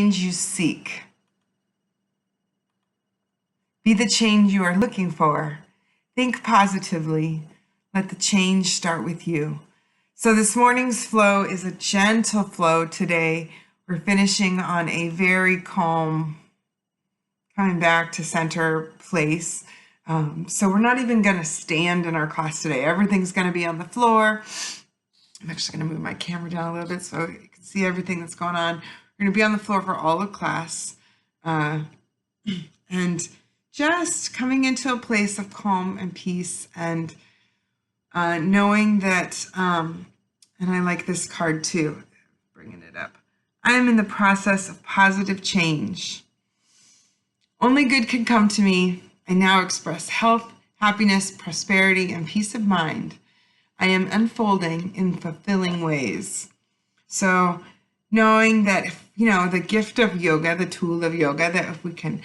change you seek. Be the change you are looking for. Think positively. Let the change start with you. So this morning's flow is a gentle flow today. We're finishing on a very calm, coming back to center place. So we're not even going to stand in our class today. Everything's going to be on the floor. I'm actually going to move my camera down a little bit so you can see everything that's going on. We're going to be on the floor for all of class. And just coming into a place of calm and peace and knowing that, and I like this card too, bringing it up. I am in the process of positive change. Only good can come to me. I now express health, happiness, prosperity, and peace of mind. I am unfolding in fulfilling ways. So knowing that, the gift of yoga, the tool of yoga, that if we can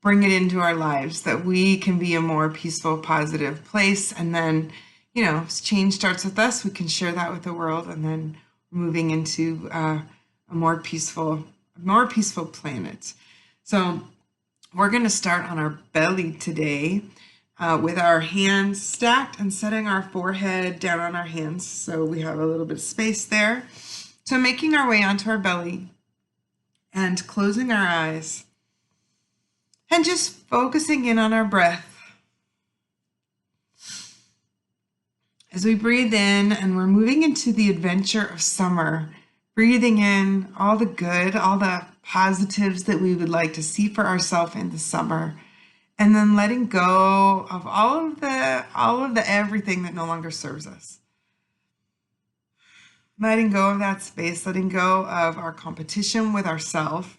bring it into our lives, that we can be a more peaceful, positive place. And then, change starts with us. We can share that with the world, and then moving into a more peaceful planet. So we're going to start on our belly today with our hands stacked and setting our forehead down on our hands so we have a little bit of space there. So making our way onto our belly and closing our eyes and just focusing in on our breath. As we breathe in and we're moving into the adventure of summer, breathing in all the good, all the positives that we would like to see for ourselves in the summer, and then letting go of all of the everything that no longer serves us. Letting go of that space, letting go of our competition with ourselves,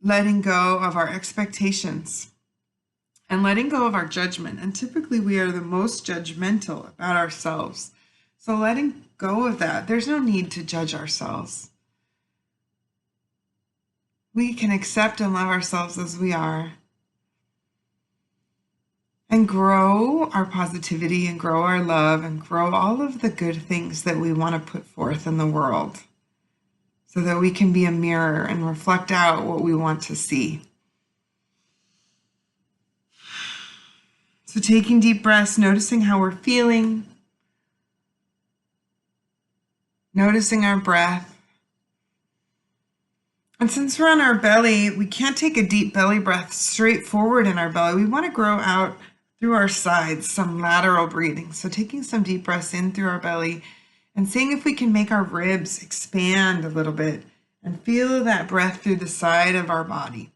letting go of our expectations, and letting go of our judgment. And typically we are the most judgmental about ourselves. So letting go of that. There's no need to judge ourselves. We can accept and love ourselves as we are and grow our positivity and grow our love and grow all of the good things that we want to put forth in the world so that we can be a mirror and reflect out what we want to see. So taking deep breaths, noticing how we're feeling, noticing our breath. And since we're on our belly, we can't take a deep belly breath straight forward in our belly. We want to grow out through our sides, some lateral breathing. So taking some deep breaths in through our belly and seeing if we can make our ribs expand a little bit and feel that breath through the side of our body.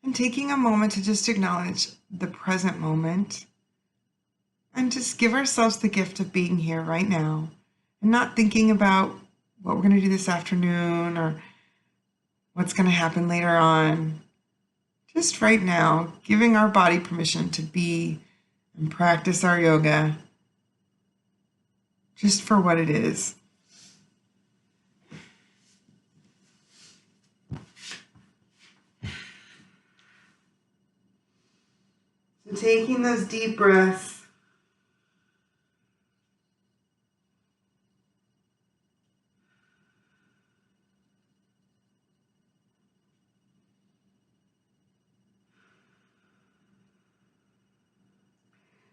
And taking a moment to just acknowledge the present moment and just give ourselves the gift of being here right now and not thinking about what we're going to do this afternoon or what's going to happen later on. Just right now, giving our body permission to be and practice our yoga just for what it is. So taking those deep breaths.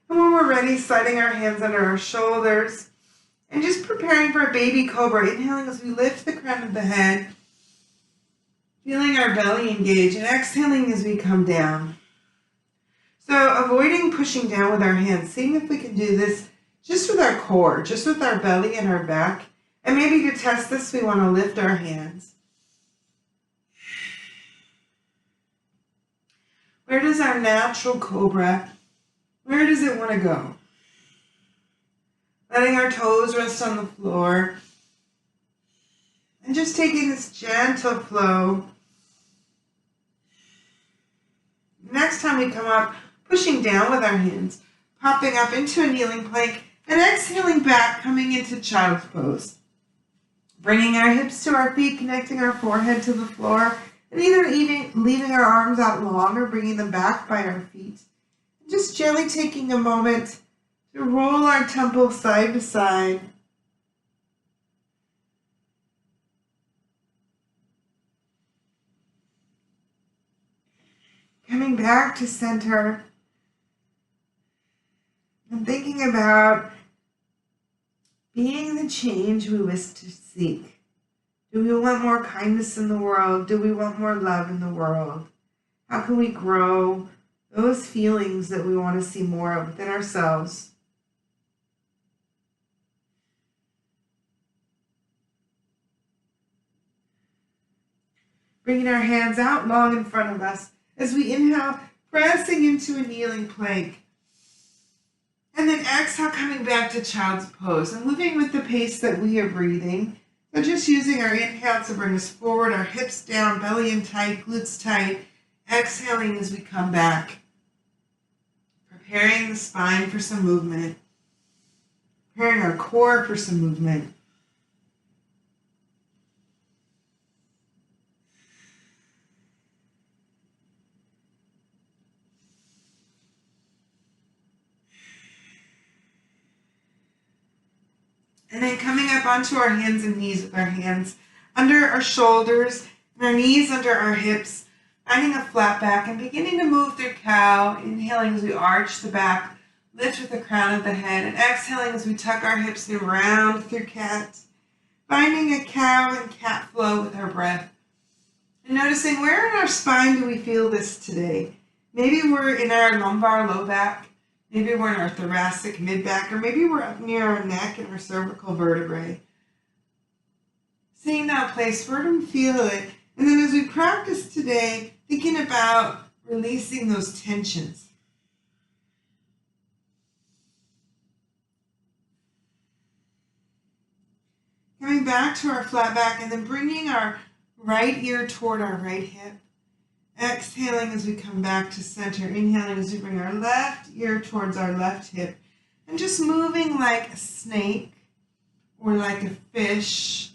And when we're ready, sliding our hands under our shoulders and just preparing for a baby cobra. Inhaling as we lift the crown of the head, feeling our belly engage, and exhaling as we come down. So avoiding pushing down with our hands, seeing if we can do this just with our core, just with our belly and our back. And maybe to test this, we want to lift our hands. Where does our natural cobra, where does it want to go? Letting our toes rest on the floor. And just taking this gentle flow. Next time we come up, pushing down with our hands, popping up into a kneeling plank, and exhaling back, coming into child's pose. Bringing our hips to our feet, connecting our forehead to the floor, and either leaving our arms out long or bringing them back by our feet. And just gently taking a moment to roll our temple side to side. Coming back to center and thinking about being the change we wish to seek. Do we want more kindness in the world? Do we want more love in the world? How can we grow those feelings that we want to see more of within ourselves? Bringing our hands out long in front of us as we inhale, pressing into a kneeling plank. And then exhale, coming back to child's pose and moving with the pace that we are breathing. So just using our inhale to bring us forward, our hips down, belly in tight, glutes tight. Exhaling as we come back. Preparing the spine for some movement. Preparing our core for some movement. And then coming up onto our hands and knees with our hands under our shoulders and our knees under our hips, finding a flat back and beginning to move through cow, inhaling as we arch the back, lift with the crown of the head, and exhaling as we tuck our hips and round through cat, finding a cow and cat flow with our breath. And noticing where in our spine do we feel this today? Maybe we're in our lumbar low back. Maybe we're in our thoracic mid-back, or maybe we're up near our neck and our cervical vertebrae. Seeing that place, where do we feel it? And then as we practice today, thinking about releasing those tensions. Coming back to our flat back and then bringing our right ear toward our right hip. Exhaling as we come back to center. Inhaling as we bring our left ear towards our left hip. And just moving like a snake or like a fish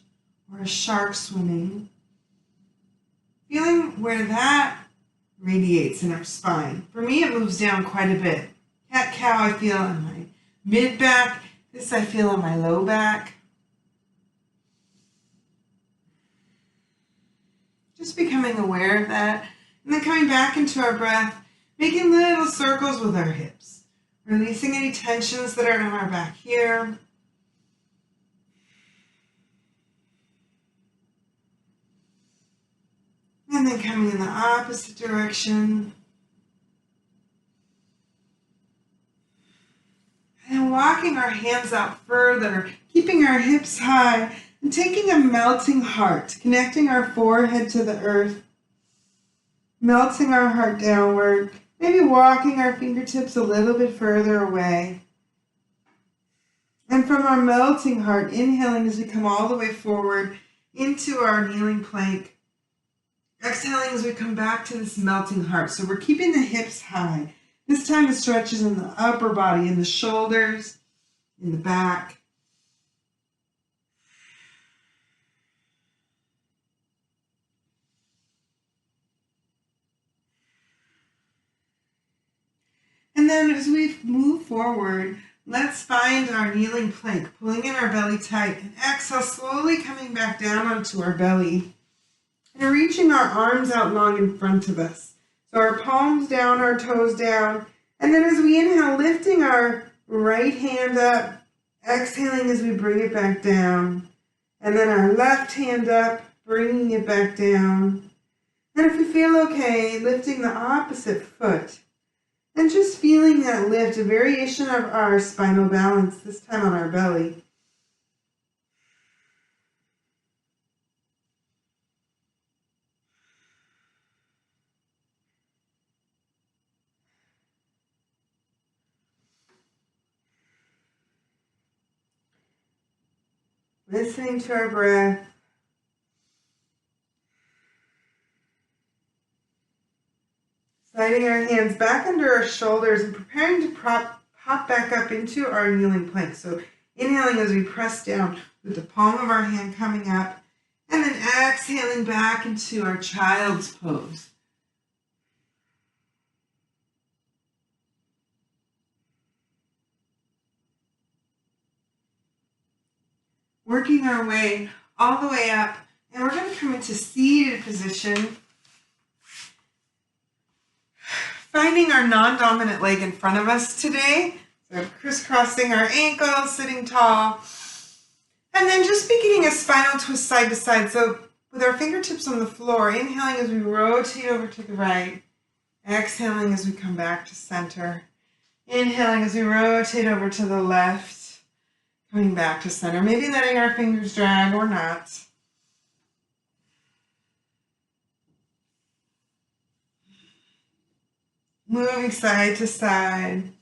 or a shark swimming. Feeling where that radiates in our spine. For me, it moves down quite a bit. Cat cow I feel on my mid back. This I feel on my low back. Just becoming aware of that. And then coming back into our breath, making little circles with our hips. Releasing any tensions that are in our back here. And then coming in the opposite direction. And walking our hands out further, keeping our hips high, and taking a melting heart, connecting our forehead to the earth. Melting our heart downward, maybe walking our fingertips a little bit further away. And from our melting heart, inhaling as we come all the way forward into our kneeling plank. Exhaling as we come back to this melting heart. So we're keeping the hips high. This time the stretch is in the upper body, in the shoulders, in the back. And then as we move forward, let's find our kneeling plank, pulling in our belly tight, and exhale, slowly coming back down onto our belly. And reaching our arms out long in front of us. So our palms down, our toes down. And then as we inhale, lifting our right hand up, exhaling as we bring it back down. And then our left hand up, bringing it back down. And if we feel okay, lifting the opposite foot. And just feeling that lift, a variation of our spinal balance, this time on our belly. Listening to our breath. Sliding our hands back under our shoulders and preparing to pop back up into our kneeling plank. So inhaling as we press down with the palm of our hand coming up, and then exhaling back into our child's pose. Working our way all the way up, and we're going to come into seated position, finding our non-dominant leg in front of us today. So crisscrossing our ankles, sitting tall, and then just beginning a spinal twist side to side. So with our fingertips on the floor, inhaling as we rotate over to the right, exhaling as we come back to center, inhaling as we rotate over to the left, coming back to center, maybe letting our fingers drag or not. Moving side to side.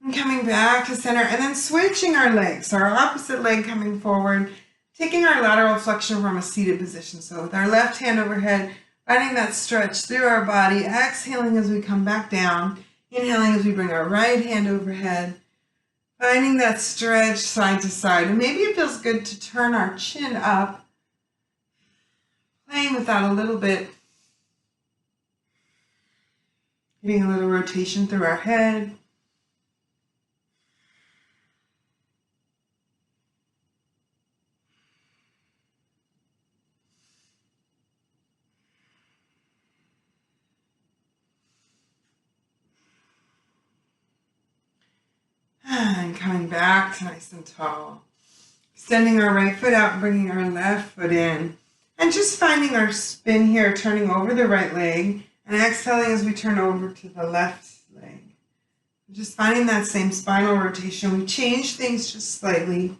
And coming back to center, and then switching our legs. So our opposite leg coming forward, taking our lateral flexion from a seated position. So with our left hand overhead, finding that stretch through our body, exhaling as we come back down, inhaling as we bring our right hand overhead, finding that stretch side to side. And maybe it feels good to turn our chin up, playing with that a little bit, getting a little rotation through our head. And coming back to nice and tall. Extending our right foot out, bringing our left foot in. And just finding our spin here, turning over the right leg. And exhaling as we turn over to the left leg. Just finding that same spinal rotation. We change things just slightly.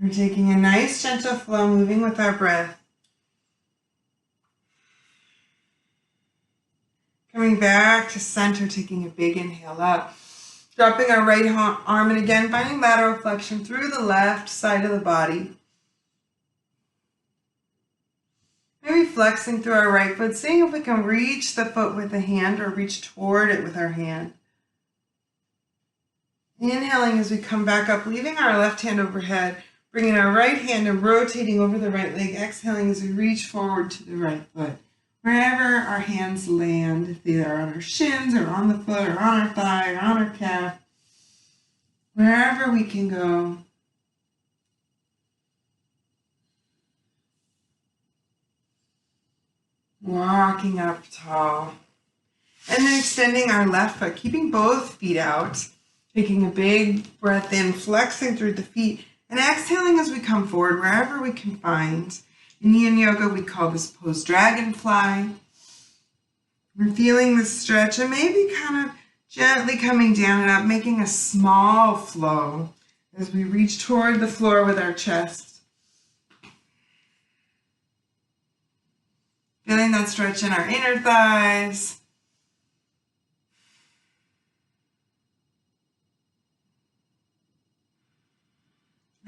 We're taking a nice gentle flow, moving with our breath. Coming back to center, taking a big inhale up. Dropping our right arm, and again, finding lateral flexion through the left side of the body. Maybe flexing through our right foot, seeing if we can reach the foot with a hand or reach toward it with our hand. Inhaling as we come back up, leaving our left hand overhead, bringing our right hand and rotating over the right leg, exhaling as we reach forward to the right foot. Wherever our hands land, if they are on our shins or on the foot or on our thigh or on our calf, wherever we can go. Walking up tall. And then extending our left foot, keeping both feet out, taking a big breath in, flexing through the feet, and exhaling as we come forward, wherever we can find. In Yin Yoga, we call this pose dragonfly. We're feeling the stretch and maybe kind of gently coming down and up, making a small flow as we reach toward the floor with our chest. Feeling that stretch in our inner thighs.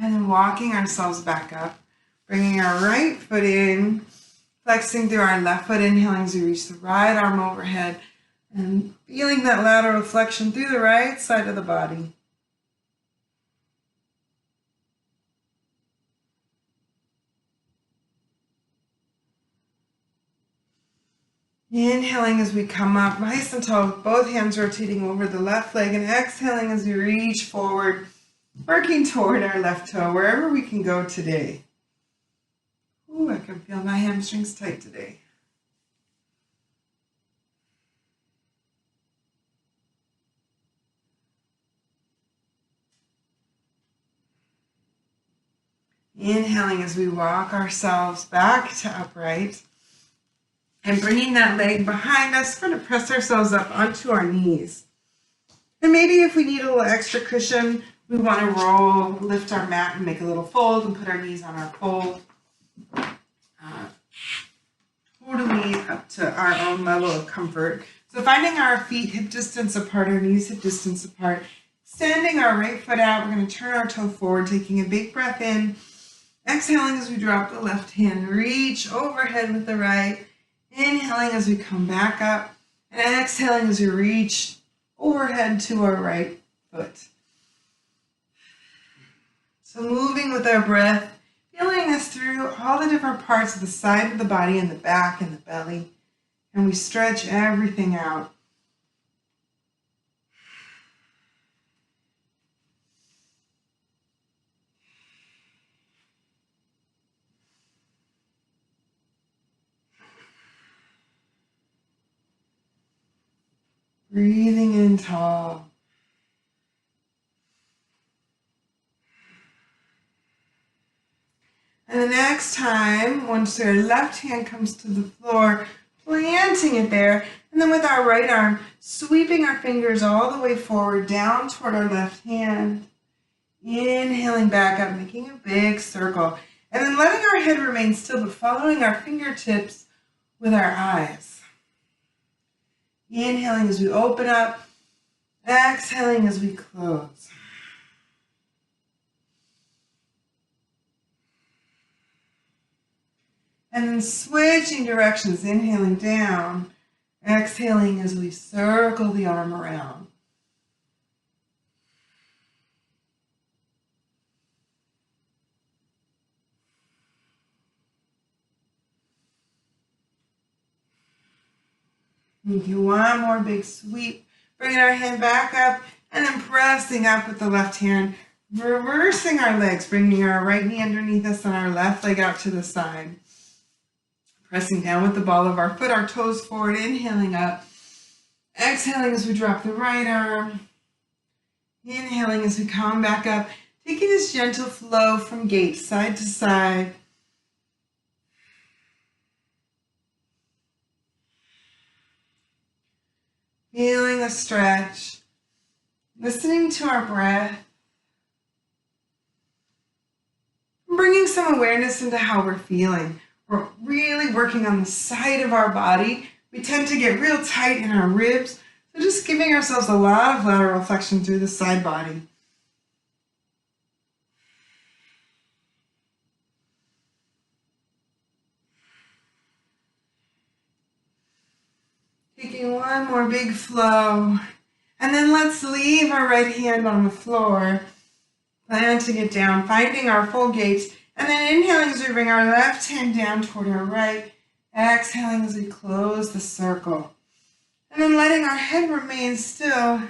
And then walking ourselves back up. Bringing our right foot in, flexing through our left foot, inhaling as we reach the right arm overhead, and feeling that lateral flexion through the right side of the body. Inhaling as we come up, nice and tall, with both hands rotating over the left leg, and exhaling as we reach forward, working toward our left toe, wherever we can go today. Ooh, I can feel my hamstrings tight today. Inhaling as we walk ourselves back to upright. And bringing that leg behind us, we're going to press ourselves up onto our knees. And maybe if we need a little extra cushion, we want to roll, lift our mat and make a little fold and put our knees on our fold. Totally up to our own level of comfort. So finding our feet hip distance apart, our knees hip distance apart, extending our right foot out, we're going to turn our toe forward, taking a big breath in, exhaling as we drop the left hand, reach overhead with the right, Inhaling as we come back up, and exhaling as we reach overhead to our right foot. So moving with our breath, feeling us through all the different parts of the side of the body and the back and the belly. And we stretch everything out. Breathing in tall. And the next time, once our left hand comes to the floor, planting it there, and then with our right arm, sweeping our fingers all the way forward, down toward our left hand. Inhaling back up, making a big circle. And then letting our head remain still, but following our fingertips with our eyes. Inhaling as we open up, exhaling as we close. And then switching directions, inhaling down, exhaling as we circle the arm around. Making one more big sweep, bringing our hand back up, and then pressing up with the left hand, reversing our legs, bringing our right knee underneath us and our left leg out to the side. Pressing down with the ball of our foot, our toes forward, inhaling up. Exhaling as we drop the right arm. Inhaling as we come back up, taking this gentle flow from gate side to side. Feeling a stretch, listening to our breath, bringing some awareness into how we're feeling. We're really working on the side of our body. We tend to get real tight in our ribs, so just giving ourselves a lot of lateral flexion through the side body. Taking one more big flow. And then let's leave our right hand on the floor, planting it down, finding our full gaze. And then inhaling as we bring our left hand down toward our right. Exhaling as we close the circle. And then letting our head remain still,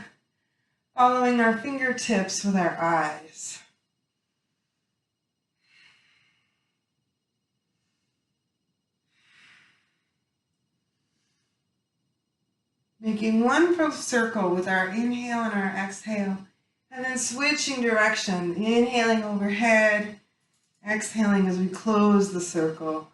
following our fingertips with our eyes. Making one full circle with our inhale and our exhale. And then switching direction, inhaling overhead, exhaling as we close the circle.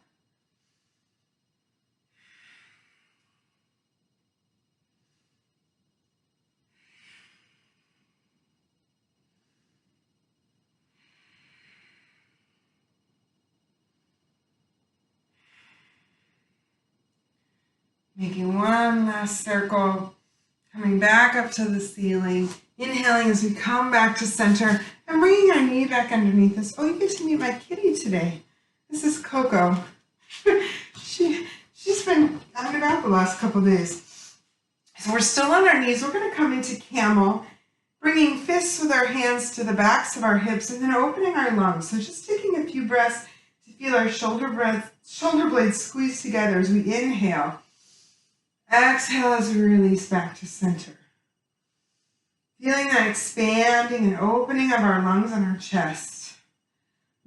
Making one last circle, coming back up to the ceiling. Inhaling as we come back to center and bringing our knee back underneath us. Oh, you get to meet my kitty today. This is Coco. She's been out and about the last couple of days. So we're still on our knees. We're going to come into camel, bringing fists with our hands to the backs of our hips and then opening our lungs. So just taking a few breaths to feel our shoulder blades squeeze together as we inhale. Exhale as we release back to center. Feeling that expanding and opening of our lungs and our chest.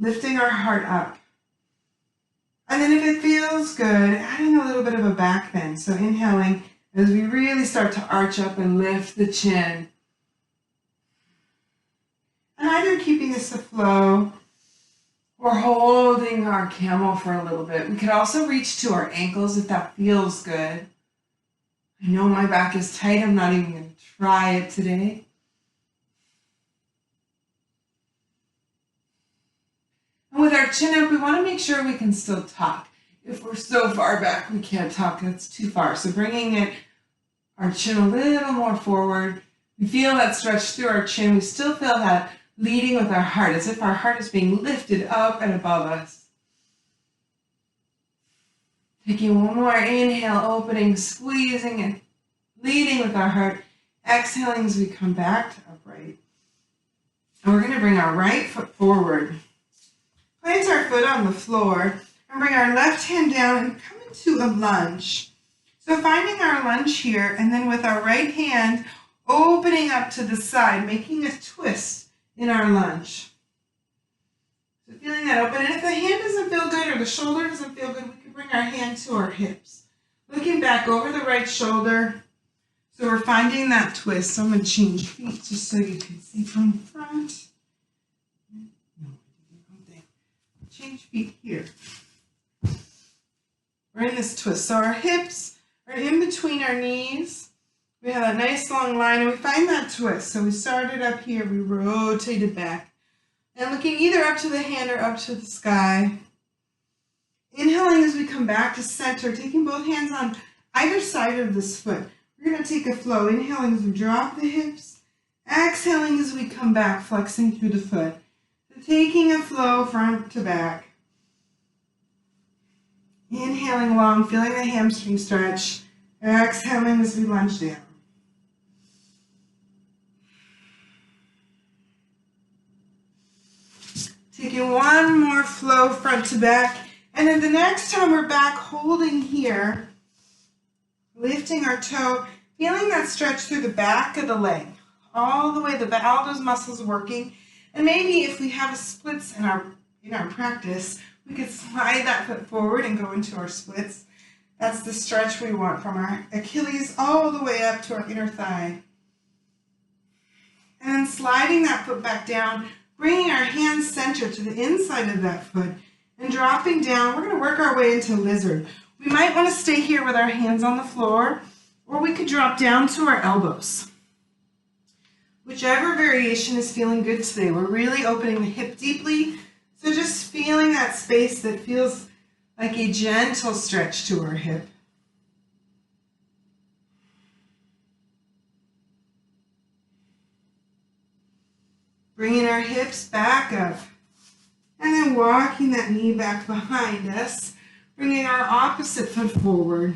Lifting our heart up. And then if it feels good, adding a little bit of a back bend. So inhaling as we really start to arch up and lift the chin. And either keeping this to flow or holding our camel for a little bit. We could also reach to our ankles if that feels good. I know my back is tight. I'm not even going to try it today. And with our chin up, we want to make sure we can still talk. If we're so far back, we can't talk. That's too far. So bringing our chin a little more forward. We feel that stretch through our chin. We still feel that leading with our heart, as if our heart is being lifted up and above us. Taking one more inhale, opening, squeezing, and leading with our heart. Exhaling as we come back to upright. And we're going to bring our right foot forward. Plant our foot on the floor and bring our left hand down and come into a lunge. So finding our lunge here, and then with our right hand opening up to the side, making a twist in our lunge. So feeling that open. And if the hand doesn't feel good or the shoulder doesn't feel good, we can bring our hand to our hips. Looking back over the right shoulder. So we're finding that twist. So I'm going to change feet just so you can see from the front. Change feet here. We're in this twist. So our hips are in between our knees. We have a nice long line and we find that twist. So we started up here, we rotated back. And looking either up to the hand or up to the sky. Inhaling as we come back to center, taking both hands on either side of this foot. We're going to take a flow. Inhaling as we drop the hips. Exhaling as we come back, flexing through the foot. So taking a flow front to back. Inhaling long, feeling the hamstring stretch. Exhaling as we lunge down. Taking one more flow front to back. And then the next time we're back, holding here, lifting our toe, feeling that stretch through the back of the leg. All the way, all those muscles working. And maybe if we have a splits in our practice, we could slide that foot forward and go into our splits. That's the stretch we want from our Achilles all the way up to our inner thigh. And then sliding that foot back down, bringing our hands center to the inside of that foot and dropping down. We're going to work our way into lizard. We might want to stay here with our hands on the floor, or we could drop down to our elbows. Whichever variation is feeling good today. We're really opening the hip deeply. So just feeling that space that feels like a gentle stretch to our hip. Bringing our hips back up. And then walking that knee back behind us. Bringing our opposite foot forward.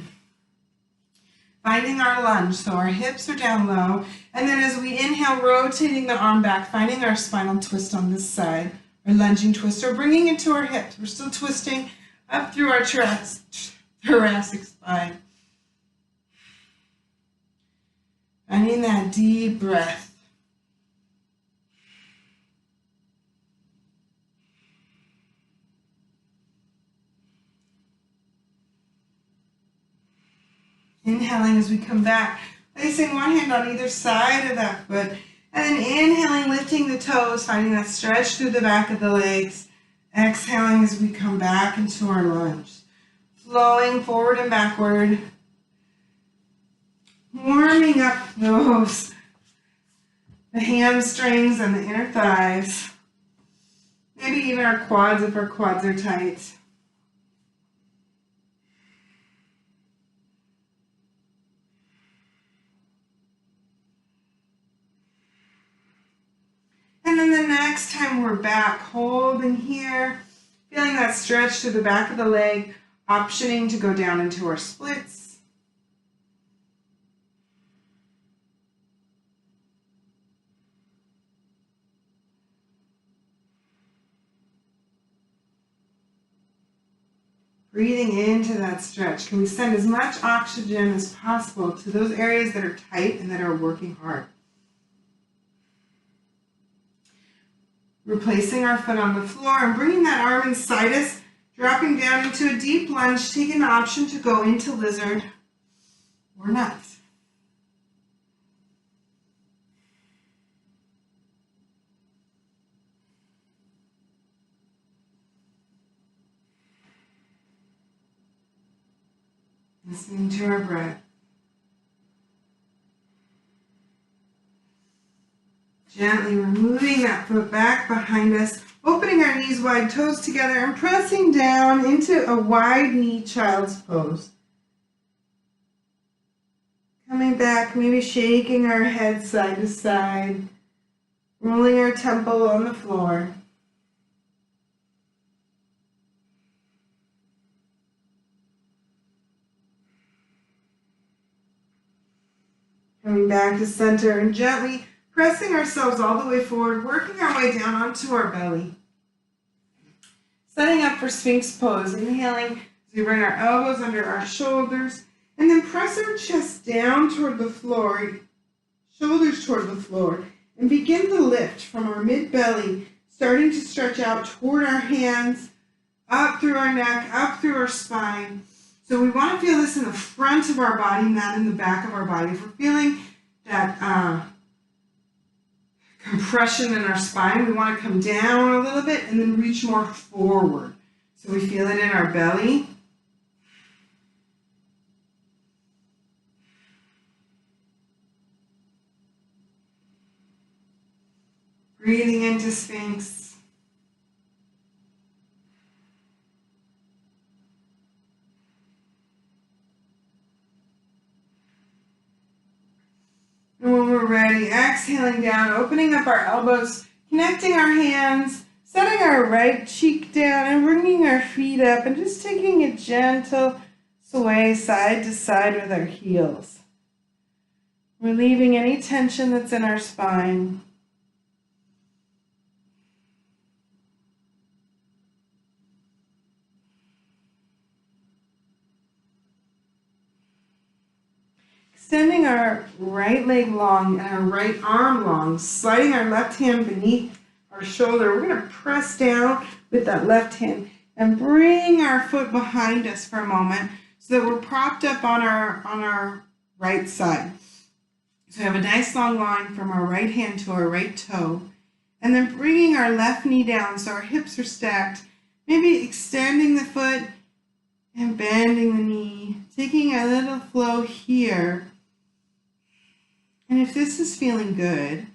Finding our lunge, so our hips are down low. And then as we inhale, rotating the arm back, finding our spinal twist on this side. Our lunging twist, or bringing it to our hips. We're still twisting up through our thoracic spine. Finding that deep breath. Inhaling as we come back, placing one hand on either side of that foot, and then inhaling, lifting the toes, finding that stretch through the back of the legs. Exhaling as we come back into our lunge. Flowing forward and backward. Warming up the hamstrings and the inner thighs. Maybe even our quads if our quads are tight. And then the next time we're back, holding here, feeling that stretch through the back of the leg, optioning to go down into our splits. Breathing into that stretch. Can we send as much oxygen as possible to those areas that are tight and that are working hard? Replacing our foot on the floor and bringing that arm inside us, dropping down into a deep lunge, taking the option to go into lizard or not. Listening to our breath. Gently removing that foot back behind us, opening our knees wide, toes together, and pressing down into a wide knee child's pose. Coming back, maybe shaking our head side to side, rolling our temple on the floor. Coming back to center and gently pressing ourselves all the way forward, working our way down onto our belly. Setting up for Sphinx pose, inhaling as we bring our elbows under our shoulders, and then press our chest down toward the floor, shoulders toward the floor, and begin to lift from our mid-belly, starting to stretch out toward our hands, up through our neck, up through our spine. So we want to feel this in the front of our body, not in the back of our body. If we're feeling that compression in our spine, we want to come down a little bit and then reach more forward. So we feel it in our belly. Breathing into Sphinx. And when we're ready, exhaling down, opening up our elbows, connecting our hands, setting our right cheek down and bringing our feet up and just taking a gentle sway side to side with our heels. Relieving any tension that's in our spine. Extending our right leg long and our right arm long, sliding our left hand beneath our shoulder. We're going to press down with that left hand and bring our foot behind us for a moment so that we're propped up on our right side. So we have a nice long line from our right hand to our right toe. And then bringing our left knee down so our hips are stacked. Maybe extending the foot and bending the knee. Taking a little flow here. And if this is feeling good,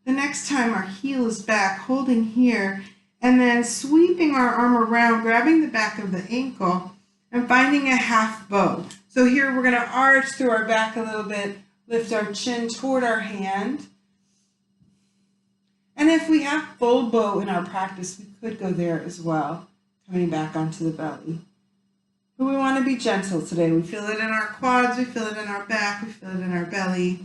the next time our heel is back, holding here, and then sweeping our arm around, grabbing the back of the ankle, and finding a half bow. So here we're going to arch through our back a little bit, lift our chin toward our hand. And if we have full bow in our practice, we could go there as well, coming back onto the belly. But we want to be gentle today. We feel it in our quads, we feel it in our back, we feel it in our belly.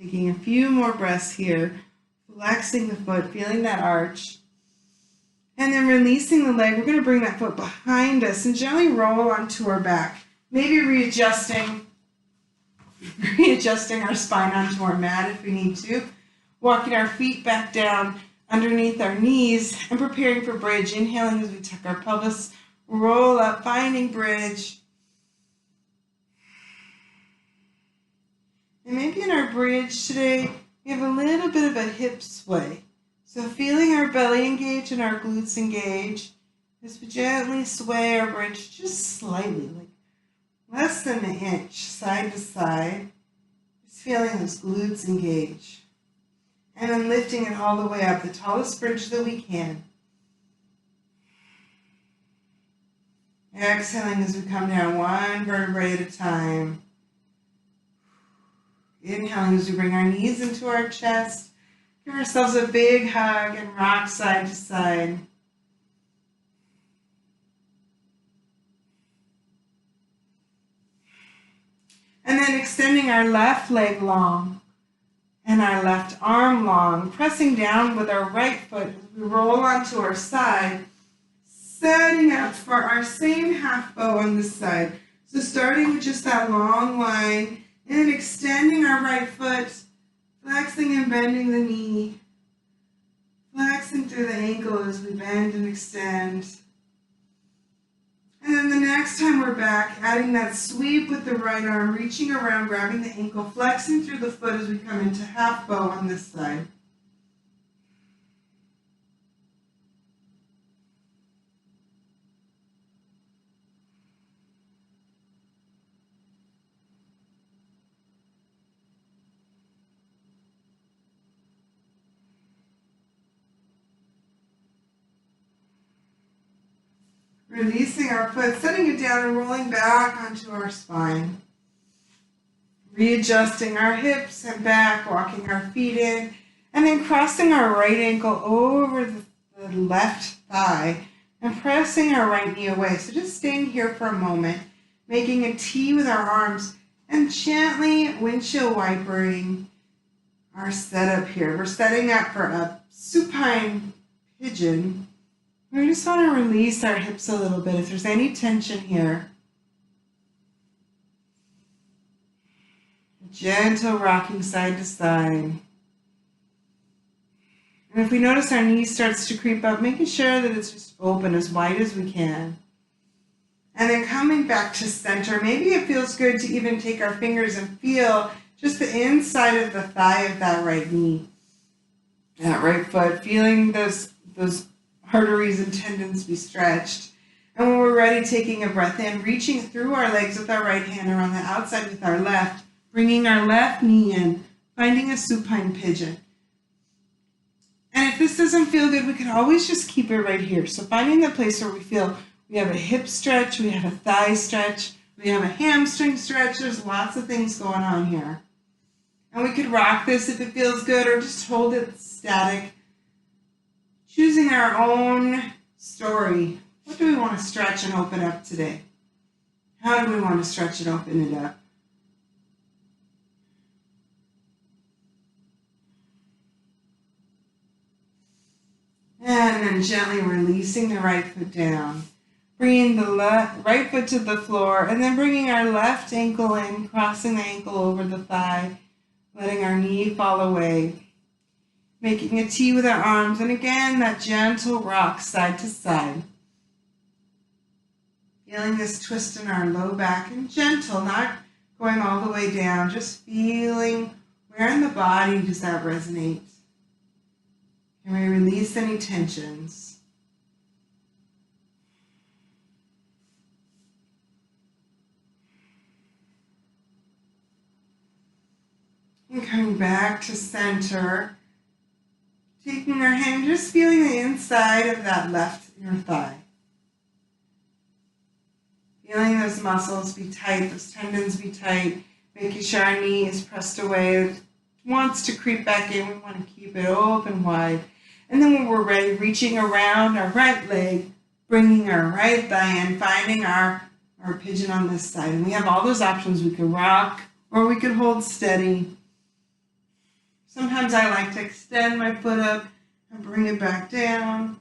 Taking a few more breaths here, flexing the foot, feeling that arch. And then releasing the leg. We're going to bring that foot behind us and gently roll onto our back. Maybe readjusting our spine onto our mat if we need to. Walking our feet back down underneath our knees and preparing for bridge. Inhaling as we tuck our pelvis, roll up, finding bridge. And maybe in our bridge today, we have a little bit of a hip sway. So feeling our belly engage and our glutes engage as we gently sway our bridge just slightly, like less than an inch, side to side. Just feeling those glutes engage. And then lifting it all the way up, the tallest bridge that we can. Exhaling as we come down one vertebrae at a time. Inhaling as we bring our knees into our chest. Give ourselves a big hug and rock side to side. And then extending our left leg long and our left arm long, pressing down with our right foot as we roll onto our side, setting up for our same half bow on this side. So starting with just that long line, and then extending our right foot, flexing and bending the knee, flexing through the ankle as we bend and extend. And then the next time we're back, adding that sweep with the right arm, reaching around, grabbing the ankle, flexing through the foot as we come into half bow on this side. Releasing our foot, setting it down and rolling back onto our spine. Readjusting our hips and back, walking our feet in, and then crossing our right ankle over the left thigh, and pressing our right knee away. So just staying here for a moment, making a T with our arms and gently windshield wipering our setup here. We're setting up for a supine pigeon. We just want to release our hips a little bit if there's any tension here. Gentle rocking side to side. And if we notice our knee starts to creep up, making sure that it's just open as wide as we can. And then coming back to center, maybe it feels good to even take our fingers and feel just the inside of the thigh of that right knee, that right foot, feeling those arteries and tendons be stretched. And when we're ready, taking a breath in, reaching through our legs with our right hand around the outside with our left, bringing our left knee in, finding a supine pigeon. And if this doesn't feel good, we can always just keep it right here. So finding the place where we feel we have a hip stretch, we have a thigh stretch, we have a hamstring stretch. There's lots of things going on here. And we could rock this if it feels good or just hold it static. Choosing our own story. What do we want to stretch and open up today? How do we want to stretch and open it up? And then gently releasing the right foot down. Bringing the right foot to the floor and then bringing our left ankle in, crossing the ankle over the thigh, letting our knee fall away. Making a T with our arms, and again, that gentle rock side to side. Feeling this twist in our low back, and gentle, not going all the way down, just feeling where in the body does that resonate. Can we release any tensions? And coming back to center. Taking our hand, just feeling the inside of that left inner thigh. Feeling those muscles be tight, those tendons be tight, making sure our knee is pressed away. It wants to creep back in. We want to keep it open wide. And then when we're ready, reaching around our right leg, bringing our right thigh in, finding our pigeon on this side. And we have all those options. We could rock or we could hold steady. Sometimes I like to extend my foot up and bring it back down.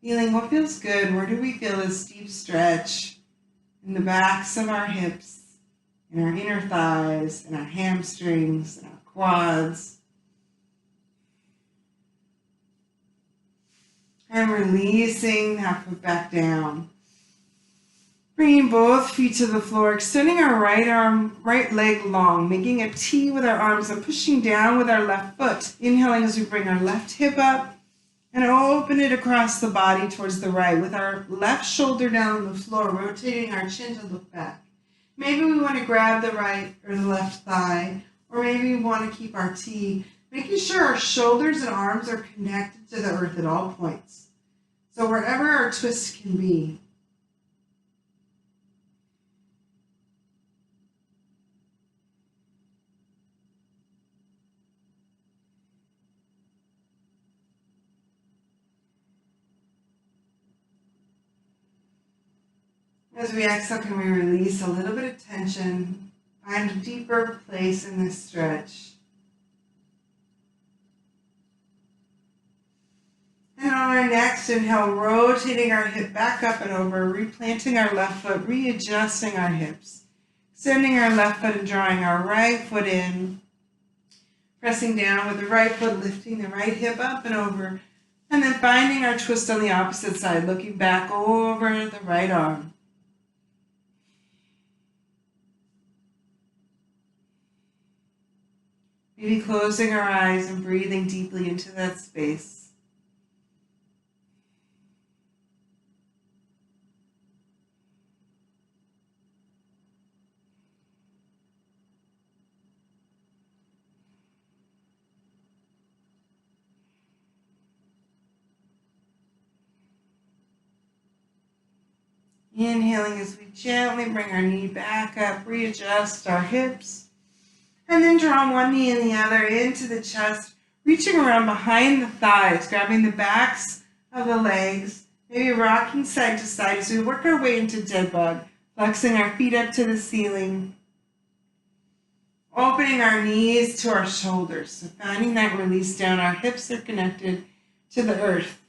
Feeling what feels good. Where do we feel this deep stretch in the backs of our hips, in our inner thighs, in our hamstrings, in our quads. And releasing that foot back down. Bringing both feet to the floor, extending our right leg long, making a T with our arms and pushing down with our left foot. Inhaling as we bring our left hip up and open it across the body towards the right with our left shoulder down on the floor, rotating our chin to look back. Maybe we want to grab the right or the left thigh, or maybe we want to keep our T, making sure our shoulders and arms are connected to the earth at all points. So wherever our twist can be. As we exhale, can we release a little bit of tension, find a deeper place in this stretch. And on our next inhale, rotating our hip back up and over, replanting our left foot, readjusting our hips, extending our left foot and drawing our right foot in, pressing down with the right foot, lifting the right hip up and over, and then finding our twist on the opposite side, looking back over the right arm. Maybe closing our eyes and breathing deeply into that space. Inhaling as we gently bring our knee back up, readjust our hips. And then draw one knee and the other into the chest, reaching around behind the thighs, grabbing the backs of the legs, maybe rocking side to side as we work our way into dead bug, flexing our feet up to the ceiling, opening our knees to our shoulders, so finding that release down. Our hips are connected to the earth.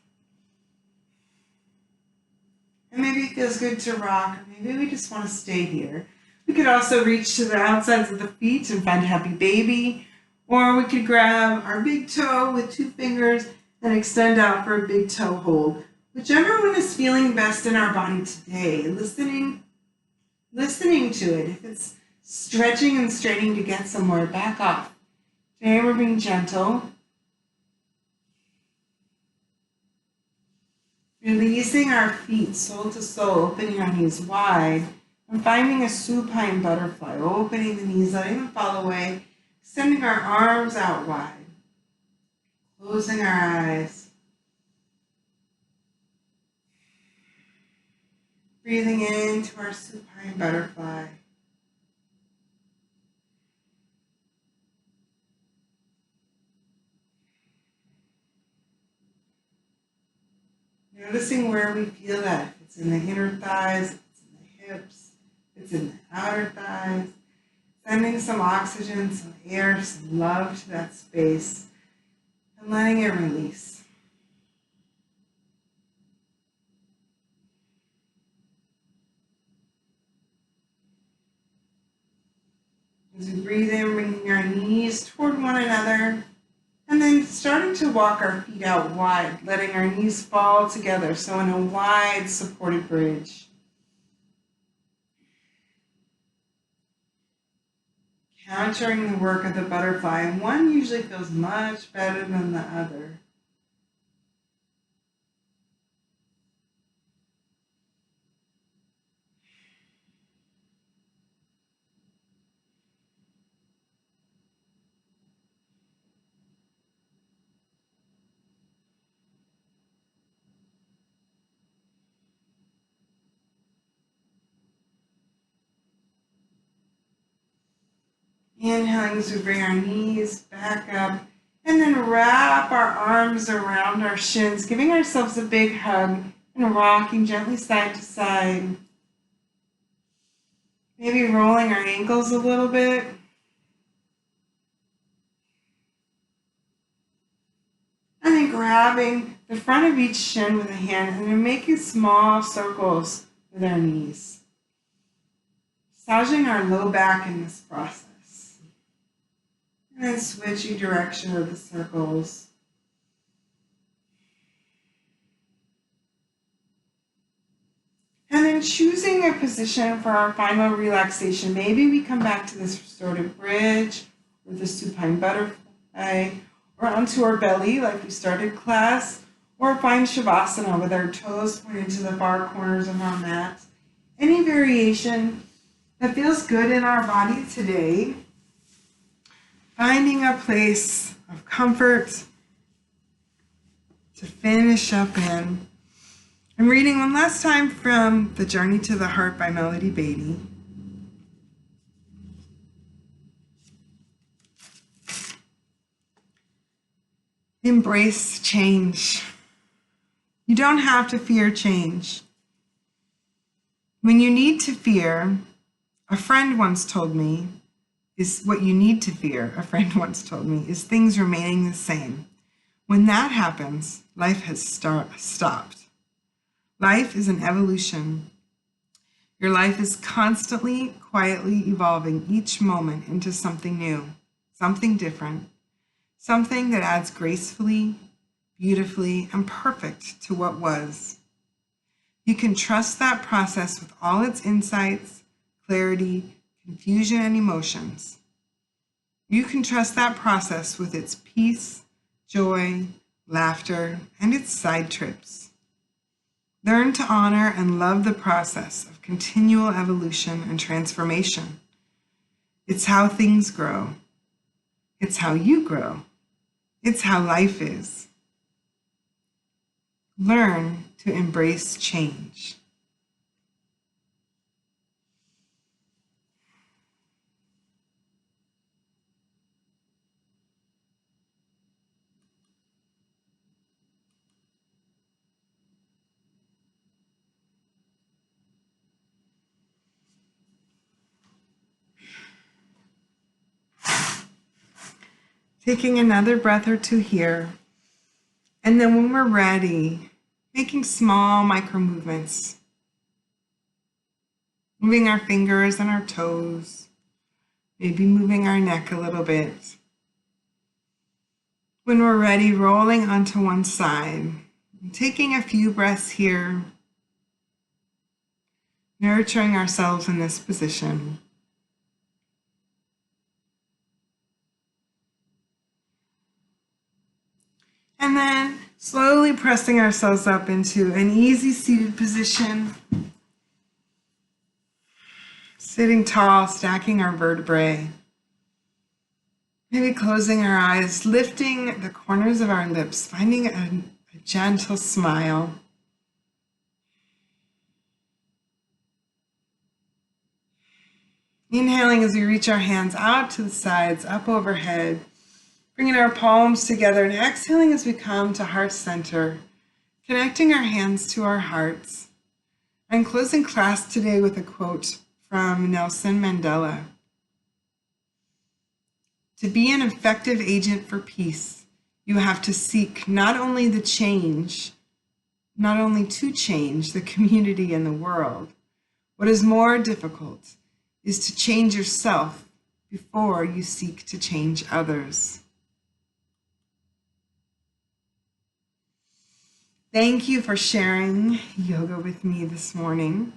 And maybe it feels good to rock, or maybe we just want to stay here. We could also reach to the outsides of the feet and find happy baby, or we could grab our big toe with 2 fingers and extend out for a big toe hold. Whichever one is feeling best in our body today, listening to it. If it's stretching and straining to get somewhere, back off. Today we're being gentle. Releasing our feet sole to sole, opening our knees wide, and finding a supine butterfly, opening the knees, letting them fall away, extending our arms out wide, closing our eyes, breathing into our supine butterfly. Noticing where we feel that, if it's in the inner thighs, if it's in the hips, if it's in the outer thighs. Sending some oxygen, some air, some love to that space, and letting it release. As we breathe in, bringing our knees toward one another, and then starting to walk our feet out wide, letting our knees fall together, so in a wide supported bridge. Countering the work of the butterfly, and one usually feels much better than the other. Inhaling as we bring our knees back up, and then wrap our arms around our shins, giving ourselves a big hug and rocking gently side to side. Maybe rolling our ankles a little bit. And then grabbing the front of each shin with a hand and then making small circles with our knees. Massaging our low back in this process. And then switching direction of the circles. And then choosing a position for our final relaxation. Maybe we come back to this restorative bridge or the supine butterfly, or onto our belly like we started class, or find Shavasana with our toes pointed to the far corners of our mat. Any variation that feels good in our body today. Finding a place of comfort to finish up in. I'm reading one last time from The Journey to the Heart by Melody Beattie. Embrace change. You don't have to fear change. When you need to fear, a friend once told me, is what you need to fear, a friend once told me, is things remaining the same. When that happens, life has stopped. Life is an evolution. Your life is constantly, quietly evolving each moment into something new, something different, something that adds gracefully, beautifully, and perfect to what was. You can trust that process with all its insights, clarity, confusion, and emotions. You can trust that process with its peace, joy, laughter, and its side trips. Learn to honor and love the process of continual evolution and transformation. It's how things grow. It's how you grow. It's how life is. Learn to embrace change. Taking another breath or two here. And then when we're ready, making small micro movements. Moving our fingers and our toes. Maybe moving our neck a little bit. When we're ready, rolling onto one side. Taking a few breaths here. Nurturing ourselves in this position. And then slowly pressing ourselves up into an easy seated position. Sitting tall, stacking our vertebrae. Maybe closing our eyes, lifting the corners of our lips, finding a gentle smile. Inhaling as we reach our hands out to the sides, up overhead. Bringing our palms together and exhaling as we come to heart center, connecting our hands to our hearts. I'm closing class today with a quote from Nelson Mandela. To be an effective agent for peace, you have to seek not only to change the community and the world. What is more difficult is to change yourself before you seek to change others. Thank you for sharing yoga with me this morning.